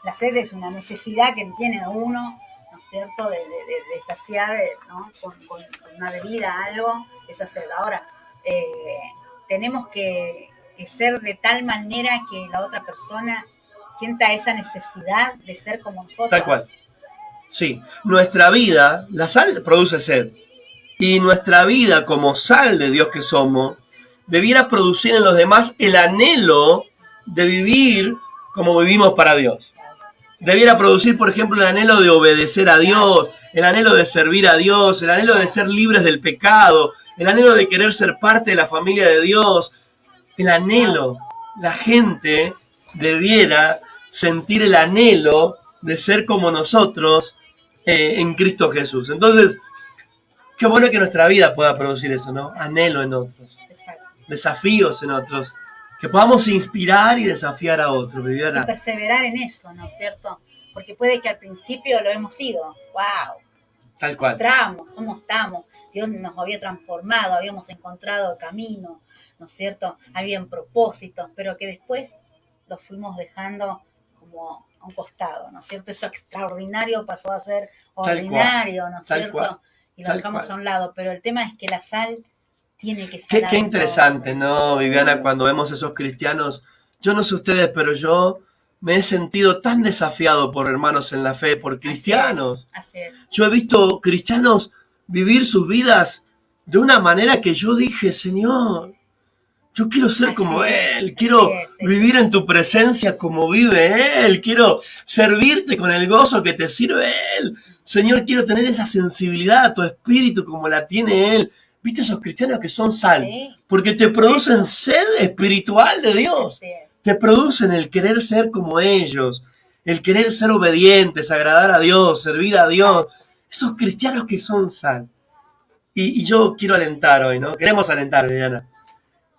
La sed es una necesidad que tiene uno, ¿no es cierto?, de saciar, ¿no?, con una bebida, algo, esa sed. Ahora, tenemos que ser de tal manera que la otra persona sienta esa necesidad de ser como nosotros. Tal cual. Sí, nuestra vida, la sal produce sed, y nuestra vida como sal de Dios que somos, debiera producir en los demás el anhelo de vivir como vivimos para Dios. Debiera producir, por ejemplo, el anhelo de obedecer a Dios, el anhelo de servir a Dios, el anhelo de ser libres del pecado, el anhelo de querer ser parte de la familia de Dios, el anhelo. La gente debiera sentir el anhelo de ser como nosotros en Cristo Jesús. Entonces, qué bueno que nuestra vida pueda producir eso, ¿no? Anhelo en otros, desafíos en otros, que podamos inspirar y desafiar a otros, Viviana. Y perseverar en eso, ¿no es cierto? Porque puede que al principio lo hemos sido, wow, tal cual. Encontramos, cómo estamos, Dios nos había transformado, habíamos encontrado camino, ¿no es cierto? Habían propósitos, pero que después los fuimos dejando como a un costado, ¿no es cierto? Eso extraordinario pasó a ser ordinario, ¿no es cierto? Y lo dejamos a un lado, pero el tema es que la sal tiene que ser. Qué interesante, ¿no, Viviana? Cuando vemos esos cristianos, yo no sé ustedes, pero yo me he sentido tan desafiado por hermanos en la fe, por cristianos. Así es. Yo he visto cristianos vivir sus vidas de una manera que yo dije, Señor, yo quiero ser como Él, quiero vivir en tu presencia como vive Él, quiero servirte con el gozo que te sirve Él. Señor, quiero tener esa sensibilidad a tu espíritu como la tiene Él. ¿Viste esos cristianos que son sal? Sí. Porque te producen sed espiritual de Dios. Sí. Te producen el querer ser como ellos, el querer ser obedientes, agradar a Dios, servir a Dios. Esos cristianos que son sal. Y yo quiero alentar hoy, ¿no? Queremos alentar, Viviana.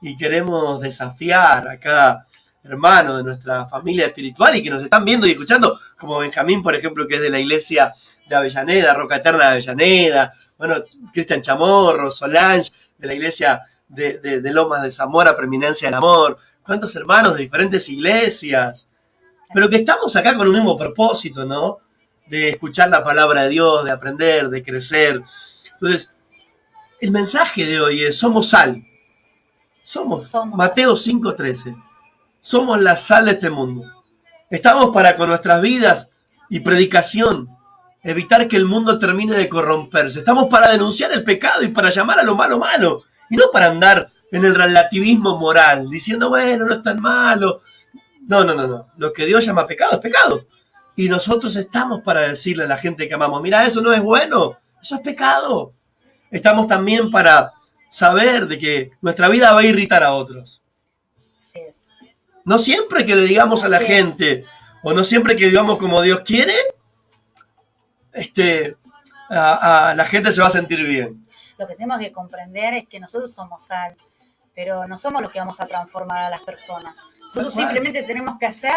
Y queremos desafiar a cada hermano de nuestra familia espiritual y que nos están viendo y escuchando, como Benjamín, por ejemplo, que es de la iglesia de Avellaneda, Roca Eterna de Avellaneda, bueno, Cristian Chamorro, Solange, de la iglesia de Lomas de Zamora, Preeminencia del Amor, cuántos hermanos de diferentes iglesias, pero que estamos acá con un mismo propósito, ¿no? De escuchar la palabra de Dios, de aprender, de crecer. Entonces, el mensaje de hoy es, somos sal. Somos. Mateo 5:13. Somos la sal de este mundo. Estamos para con nuestras vidas y predicación evitar que el mundo termine de corromperse. Estamos para denunciar el pecado y para llamar a lo malo malo. Y no para andar en el relativismo moral, diciendo, bueno, no es tan malo. No. Lo que Dios llama pecado es pecado. Y nosotros estamos para decirle a la gente que amamos, mira, eso no es bueno, eso es pecado. Estamos también para saber de que nuestra vida va a irritar a otros. No siempre que le digamos a la gente, o no siempre que vivamos como Dios quiere, a la gente se va a sentir bien. Lo que tenemos que comprender es que nosotros somos sal, pero no somos los que vamos a transformar a las personas. Nosotros simplemente tenemos que hacer,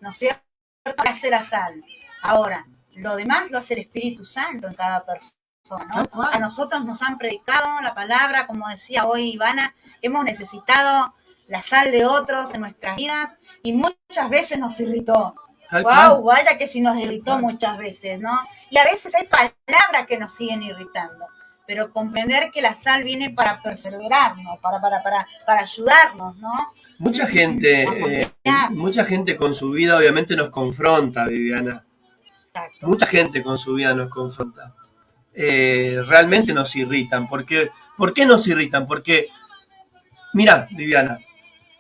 ¿no es cierto?, que hace la sal. Ahora, lo demás lo hace el Espíritu Santo en cada persona, ¿no? A nosotros nos han predicado la palabra, como decía hoy Ivana, hemos necesitado la sal de otros en nuestras vidas y muchas veces nos irritó. Wow, vaya que sí nos irritó muchas veces, ¿no? Y a veces hay palabras que nos siguen irritando, pero comprender que la sal viene para perseverarnos, para ayudarnos, ¿no? Mucha gente con su vida obviamente nos confronta, Viviana. Exacto. Mucha gente con su vida nos confronta. Realmente nos irritan. ¿Por qué nos irritan? Porque, mira, Viviana,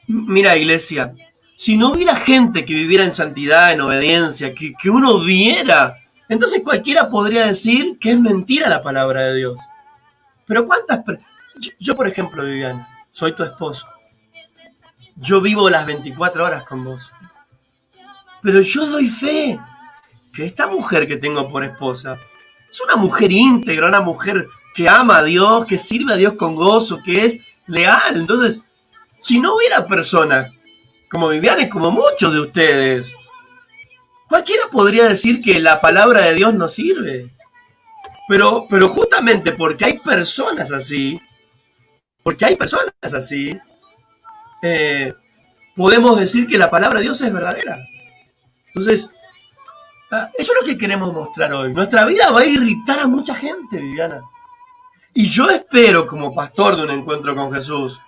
mira, iglesia, si no hubiera gente que viviera en santidad, en obediencia, que uno viera, entonces cualquiera podría decir que es mentira la palabra de Dios. Pero yo, por ejemplo, Viviana, soy tu esposo. Yo vivo las 24 horas con vos. Pero yo doy fe que esta mujer que tengo por esposa es una mujer íntegra, una mujer que ama a Dios, que sirve a Dios con gozo, que es leal. Entonces, si no hubiera personas como Viviana y como muchos de ustedes. Cualquiera podría decir que la palabra de Dios no sirve. Pero justamente porque hay personas así, eh, podemos decir que la palabra de Dios es verdadera. Entonces, eso es lo que queremos mostrar hoy. Nuestra vida va a irritar a mucha gente, Viviana. Y yo espero, como pastor de un encuentro con Jesús,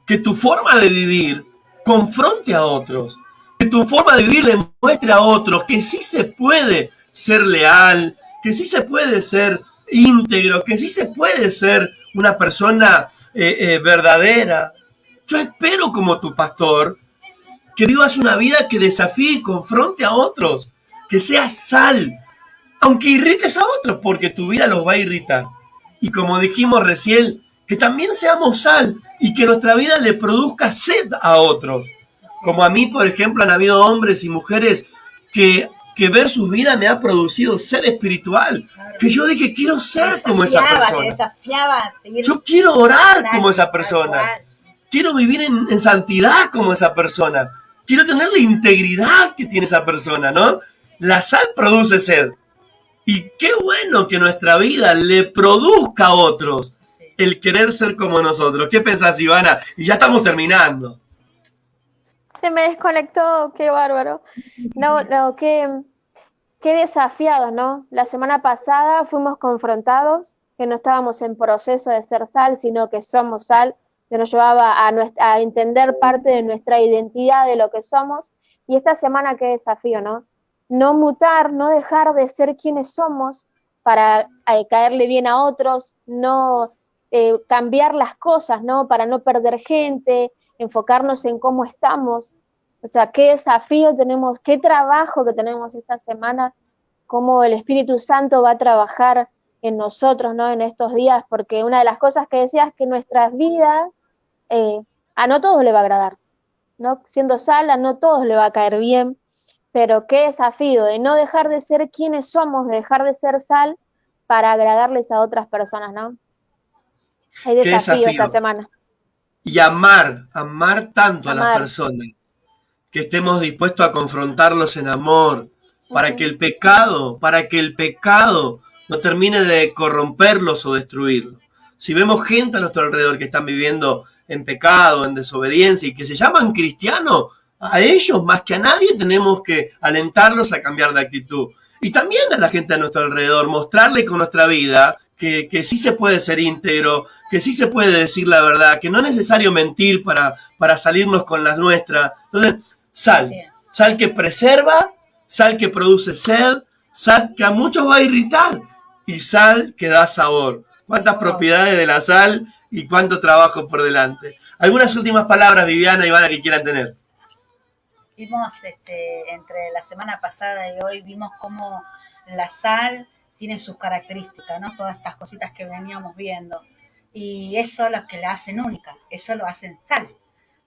que tu forma de vivir confronte a otros. Que tu forma de vivir le muestre a otros que sí se puede ser leal, que sí se puede ser íntegro, que sí se puede ser una persona verdadera. Yo espero, como tu pastor, que vivas una vida que desafíe y confronte a otros, que seas sal, aunque irrites a otros, porque tu vida los va a irritar. Y como dijimos recién, que también seamos sal y que nuestra vida le produzca sed a otros. Como a mí, por ejemplo, han habido hombres y mujeres que ver su vida me ha producido sed espiritual. Que yo dije, quiero ser como esa persona. Yo quiero orar como esa persona. Quiero vivir en santidad como esa persona. Quiero tener la integridad que tiene esa persona, ¿no? La sal produce sed. Y qué bueno que nuestra vida le produzca a otros el querer ser como nosotros. ¿Qué pensás, Ivana? Y ya estamos terminando. Se me desconectó, qué bárbaro. No, qué desafiados, ¿no? La semana pasada fuimos confrontados, que no estábamos en proceso de ser sal, sino que somos sal, que nos llevaba a entender parte de nuestra identidad, de lo que somos. Y esta semana qué desafío, ¿no? No mutar, no dejar de ser quienes somos para caerle bien a otros, no cambiar las cosas, ¿no? Para no perder gente, enfocarnos en cómo estamos. O sea, qué desafío tenemos, qué trabajo que tenemos esta semana, cómo el Espíritu Santo va a trabajar en nosotros, ¿no? En estos días, porque una de las cosas que decías es que nuestras vidas, a no todos le va a agradar, ¿no? Siendo sal, a no todos le va a caer bien, pero qué desafío de no dejar de ser quienes somos, de dejar de ser sal para agradarles a otras personas, ¿no? Hay desafío esta semana. Y amar tanto a las personas, que estemos dispuestos a confrontarlos en amor, para que el pecado no termine de corromperlos o destruirlos. Si vemos gente a nuestro alrededor que están viviendo en pecado, en desobediencia y que se llaman cristianos, a ellos más que a nadie tenemos que alentarlos a cambiar de actitud. Y también a la gente a nuestro alrededor, mostrarle con nuestra vida que sí se puede ser íntegro, que sí se puede decir la verdad, que no es necesario mentir para salirnos con las nuestras. Entonces, sal que preserva, sal que produce sed, sal que a muchos va a irritar y sal que da sabor. ¿Cuántas propiedades de la sal y cuánto trabajo por delante? ¿Algunas últimas palabras, Viviana y Ivana, que quieran tener? Vimos entre la semana pasada y hoy, vimos cómo la sal tiene sus características, ¿no? Todas estas cositas que veníamos viendo. Y eso es lo que la hacen única, eso lo hacen sal.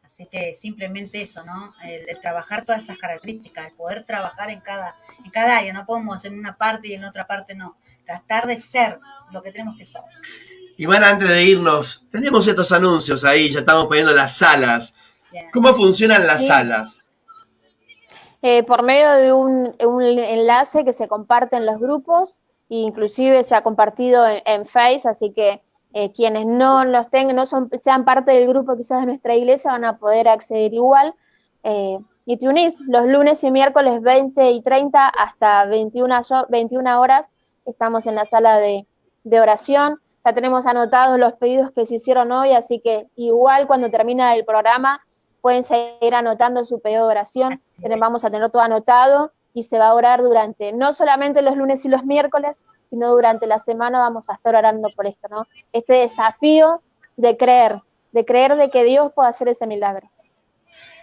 Así que simplemente eso, ¿no? El trabajar todas esas características, el poder trabajar en cada área. No podemos en una parte y en otra parte no. Tratar de ser lo que tenemos que ser. Ivana, antes de irnos, tenemos estos anuncios ahí, ya estamos poniendo las salas. Bien. ¿Cómo funcionan las salas? Por medio de un enlace que se comparte en los grupos, e inclusive se ha compartido en Face, así que quienes no los tengan, sean parte del grupo quizás de nuestra iglesia, van a poder acceder igual. Y te unís los lunes y miércoles 20 y 30 hasta 21 horas. Estamos en la sala de oración. Ya tenemos anotados los pedidos que se hicieron hoy, así que igual cuando termina el programa pueden seguir anotando su pedido de oración. Vamos a tener todo anotado y se va a orar durante, no solamente los lunes y los miércoles, sino durante la semana vamos a estar orando por esto, ¿no? Este desafío de creer de que Dios pueda hacer ese milagro.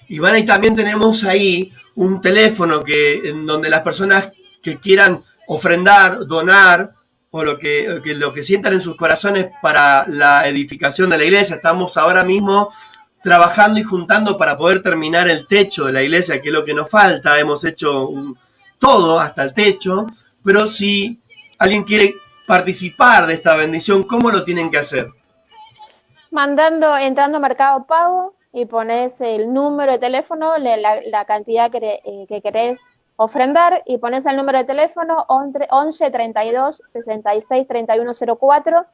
Ivana, y también tenemos ahí un teléfono en donde las personas que quieran ofrendar, donar, o lo que sientan en sus corazones para la edificación de la iglesia. Estamos ahora mismo trabajando y juntando para poder terminar el techo de la iglesia, que es lo que nos falta. Hemos hecho todo hasta el techo, pero si alguien quiere participar de esta bendición, ¿cómo lo tienen que hacer? Entrando a Mercado Pago, y pones el número de teléfono, la cantidad que querés ofrendar, y pones el número de teléfono 11 32 66 31 04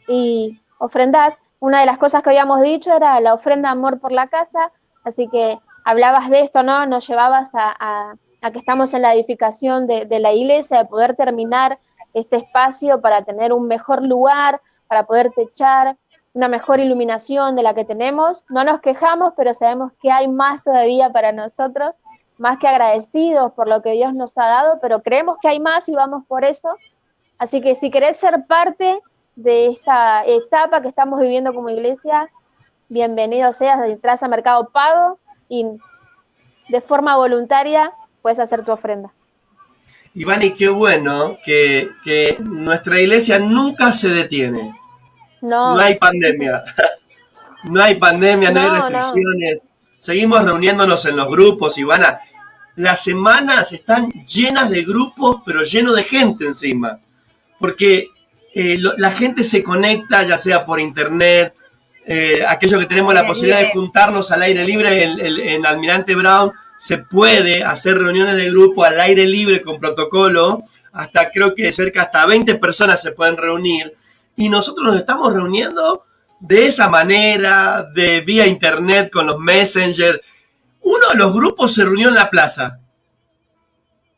y ofrendás. Una de las cosas que habíamos dicho era la ofrenda amor por la casa, así que hablabas de esto, ¿no? Nos llevabas a que estamos en la edificación de la iglesia, de poder terminar este espacio para tener un mejor lugar, para poder techar, una mejor iluminación de la que tenemos. No nos quejamos, pero sabemos que hay más todavía para nosotros, más que agradecidos por lo que Dios nos ha dado, pero creemos que hay más y vamos por eso. Así que si querés ser parte de esta etapa que estamos viviendo como iglesia, bienvenido seas, entras a Mercado Pago y de forma voluntaria puedes hacer tu ofrenda. Ivani, qué bueno que nuestra iglesia nunca se detiene. No hay pandemia. No hay pandemia, no hay restricciones. No. Seguimos reuniéndonos en los grupos, Ivana. Las semanas están llenas de grupos, pero lleno de gente encima. Porque la gente se conecta, ya sea por internet, aquellos que tenemos la posibilidad de juntarnos al aire libre en Almirante Brown, se puede hacer reuniones de grupo al aire libre con protocolo, hasta creo que hasta 20 personas se pueden reunir, y nosotros nos estamos reuniendo de esa manera, de vía internet con los Messenger. Uno de los grupos se reunió en la plaza,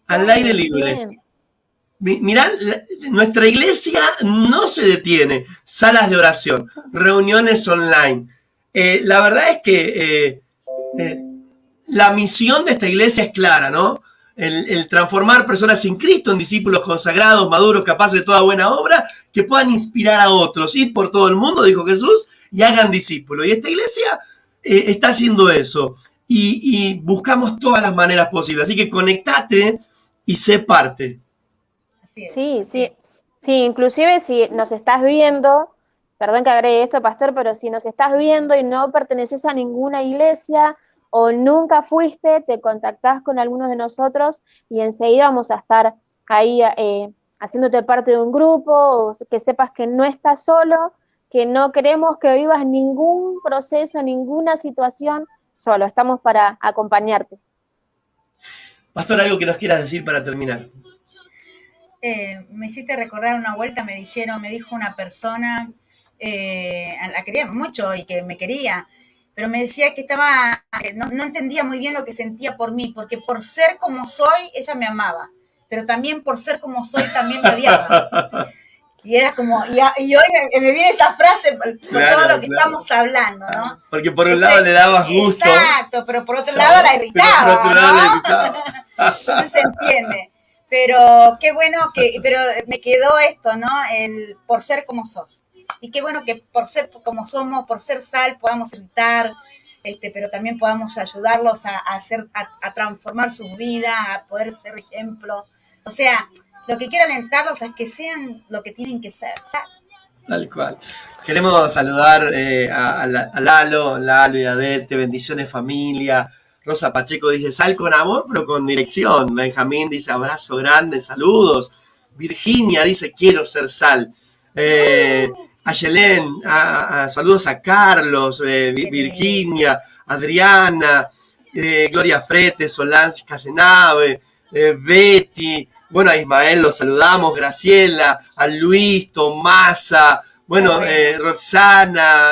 al aire libre. Mirá, nuestra iglesia no se detiene. Salas de oración, reuniones online. La verdad es que la misión de esta iglesia es clara, ¿no? El transformar personas sin Cristo en discípulos consagrados, maduros, capaces de toda buena obra, que puedan inspirar a otros. Ir por todo el mundo, dijo Jesús, y hagan discípulos. Y esta iglesia está haciendo eso. Y buscamos todas las maneras posibles. Así que conectate y sé parte. Sí, inclusive si nos estás viendo, perdón que agregue esto, pastor, pero si nos estás viendo y no perteneces a ninguna iglesia o nunca fuiste, te contactás con algunos de nosotros y enseguida vamos a estar ahí haciéndote parte de un grupo, o que sepas que no estás solo, que no queremos que vivas ningún proceso, ninguna situación solo, estamos para acompañarte. Pastor, algo que nos quieras decir para terminar. Me hiciste recordar una vuelta, me dijo una persona, la quería mucho y que me quería, pero me decía que no entendía muy bien lo que sentía por mí, porque por ser como soy, ella me amaba, pero también por ser como soy, también me odiaba. Y era como, y hoy me viene esa frase por todo lo que estamos hablando, ¿no? Porque por un lado le dabas gusto. Exacto, pero por otro lado la irritaba, ¿no? Entonces se entiende. Pero qué bueno pero me quedó esto, ¿no? El por ser como sos. Y qué bueno que por ser como somos, por ser sal, podamos evitar, pero también podamos ayudarlos a transformar sus vidas, a poder ser ejemplo. O sea, lo que quiero alentarlos es que sean lo que tienen que ser, ¿sabes? Tal cual. Queremos saludar a Lalo y a Adete, bendiciones familia. Rosa Pacheco dice, sal con amor, pero con dirección. Benjamín dice, abrazo grande, saludos. Virginia dice, quiero ser sal. Ayelén, saludos a Carlos, Virginia, Adriana, Gloria Frete, Solange Casenave, Betty, bueno, a Ismael lo saludamos, Graciela, a Luis, Tomasa, bueno, Roxana,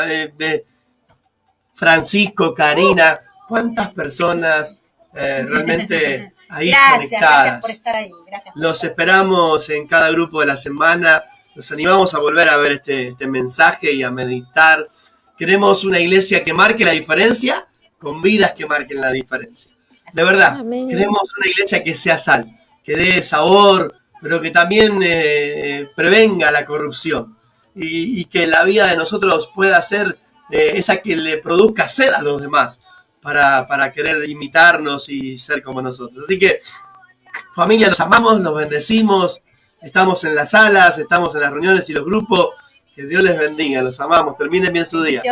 Francisco, Karina. ¿Cuántas personas realmente ahí conectadas? Gracias por estar ahí. Gracias. Los esperamos en cada grupo de la semana. Los animamos a volver a ver este mensaje y a meditar. Queremos una iglesia que marque la diferencia, con vidas que marquen la diferencia. De verdad, Amén. Queremos una iglesia que sea sal, que dé sabor, pero que también prevenga la corrupción. Y que la vida de nosotros pueda ser esa que le produzca ser a los demás. Para querer imitarnos y ser como nosotros. Así que, familia, los amamos, los bendecimos, estamos en las salas, estamos en las reuniones y los grupos, que Dios les bendiga, los amamos, terminen bien su día.